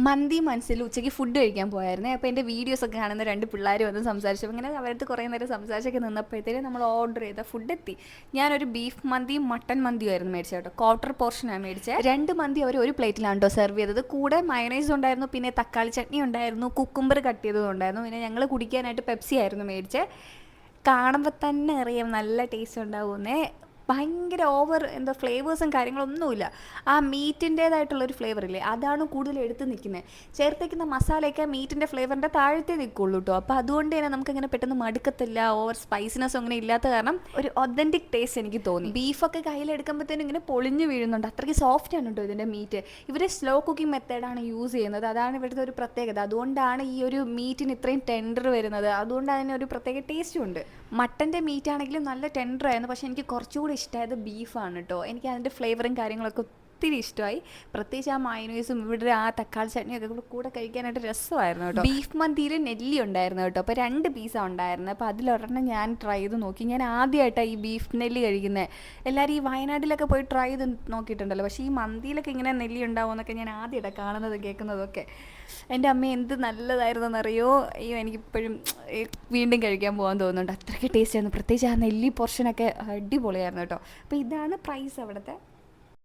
മന്തി മനസ്സിൽ ഉച്ചയ്ക്ക് ഫുഡ് കഴിക്കാൻ പോയായിരുന്നേ. അപ്പോൾ എൻ്റെ വീഡിയോസൊക്കെ കാണുന്ന രണ്ട് പിള്ളേർ വന്ന് സംസാരിച്ചു. അങ്ങനെ അവരടുത്ത് കുറേ നേരം സംസാരിച്ചൊക്കെ നിന്നപ്പോഴത്തേക്കും നമ്മൾ ഓർഡർ ചെയ്ത ഫുഡ് എത്തി. ഞാനൊരു ബീഫ് മന്തിയും മട്ടൻ മന്തിയും ആയിരുന്നു മേടിച്ചത് കേട്ടോ. ക്വാർട്ടർ പോർഷനാണ് മേടിച്ചത്. രണ്ട് മന്തി അവർ ഒരു പ്ലേറ്റിലാണ് കേട്ടോ സെർവ് ചെയ്തത്. കൂടെ മയണൈസ് ഉണ്ടായിരുന്നു, പിന്നെ തക്കാളി ചട്നി ഉണ്ടായിരുന്നു, കുക്കുംബർ കട്ട് ചെയ്തതും ഉണ്ടായിരുന്നു. പിന്നെ ഞങ്ങൾ കുടിക്കാനായിട്ട് പെപ്സി ആയിരുന്നു മേടിച്ചത്. കാണുമ്പോൾ തന്നെ അറിയാം നല്ല ടേസ്റ്റ് ഉണ്ടാവുമെന്നേ. ഭയങ്കര ഓവർ എന്താ ഫ്ലേവേഴ്സും കാര്യങ്ങളൊന്നുമില്ല. ആ മീറ്റിൻ്റേതായിട്ടുള്ളൊരു ഫ്ലേവറില്ലേ, അതാണ് കൂടുതൽ എടുത്ത് നിൽക്കുന്നത്. ചേർത്തേക്കുന്ന മസാലയൊക്കെ മീറ്റിൻ്റെ ഫ്ലേവറിൻ്റെ താഴത്തേ നിൽക്കുള്ളൂ കേട്ടോ. അപ്പോൾ അതുകൊണ്ട് തന്നെ നമുക്കങ്ങനെ പെട്ടെന്ന് മടുക്കത്തില്ല. ഓവർ സ്പൈസിനെസ് അങ്ങനെ ഇല്ലാത്ത കാരണം ഒരു ഒതൻറ്റിക് ടേസ്റ്റ് എനിക്ക് തോന്നി. ബീഫൊക്കെ കയ്യിലെടുക്കുമ്പോഴത്തേനും ഇങ്ങനെ പൊളിഞ്ഞ് വീഴുന്നുണ്ട്, അത്രയ്ക്ക് സോഫ്റ്റ് ആണ് കേട്ടോ ഇതിൻ്റെ മീറ്റ്. ഇവർ സ്ലോ കുക്കിംഗ് മെത്തേഡാണ് യൂസ് ചെയ്യുന്നത്, അതാണ് ഇവിടുത്തെ ഒരു പ്രത്യേകത. അതുകൊണ്ടാണ് ഈ ഒരു മീറ്റിന് ഇത്രയും ടെൻഡർ വരുന്നത്, അതുകൊണ്ട് അതിന് ഒരു പ്രത്യേക ടേസ്റ്റും ഉണ്ട്. മട്ടൻ്റെ മീറ്റ് ആണെങ്കിലും നല്ല ടെൻഡർ ആയിരുന്നു, പക്ഷേ എനിക്ക് കുറച്ചുകൂടി ഇഷ്ടമായത് ബീഫാണ് കേട്ടോ. എനിക്ക് അതിൻ്റെ ഫ്ലേവറും കാര്യങ്ങളൊക്കെ ഒത്തിരി ഇഷ്ടമായി. പ്രത്യേകിച്ച് ആ മയോണൈസും ഇവിടെ ആ തക്കാളി ചട്നിയൊക്കെ കൂടെ കഴിക്കാനായിട്ട് രസമായിരുന്നു കേട്ടോ. ബീഫ് മന്തിയിൽ നെല്ലി ഉണ്ടായിരുന്നു കേട്ടോ. അപ്പോൾ 2 പീസാണ് ഉണ്ടായിരുന്നത്. അപ്പോൾ അതിലൊരെണ്ണം ഞാൻ ട്രൈ ചെയ്ത് നോക്കി. ഞാൻ ആദ്യമായിട്ടാണ് ഈ ബീഫ് നെല്ലി കഴിക്കുന്നത്. എല്ലാവരും ഈ വയനാട്ടിലൊക്കെ പോയി ട്രൈ ചെയ്ത് നോക്കിയിട്ടുണ്ടല്ലോ, പക്ഷേ ഈ മന്തിയിലൊക്കെ ഇങ്ങനെ നെല്ലി ഉണ്ടാവുമെന്നൊക്കെ ഞാൻ ആദ്യമായിട്ടാണ് കാണുന്നതും കേൾക്കുന്നതൊക്കെ. എൻ്റെ അമ്മ എന്ത് നല്ലതായിരുന്നെന്നറിയോ. അയ്യോ, എനിക്കിപ്പോഴും വീണ്ടും കഴിക്കാൻ പോകാൻ തോന്നുന്നുണ്ട്, അത്രയ്ക്ക് ടേസ്റ്റ് ആയിരുന്നു. പ്രത്യേകിച്ച് ആ നെല്ലി പോർഷനൊക്കെ അടിപൊളിയായിരുന്നു കേട്ടോ. അപ്പോൾ ഇതാണ് പ്രൈസ് അവിടുത്തെ.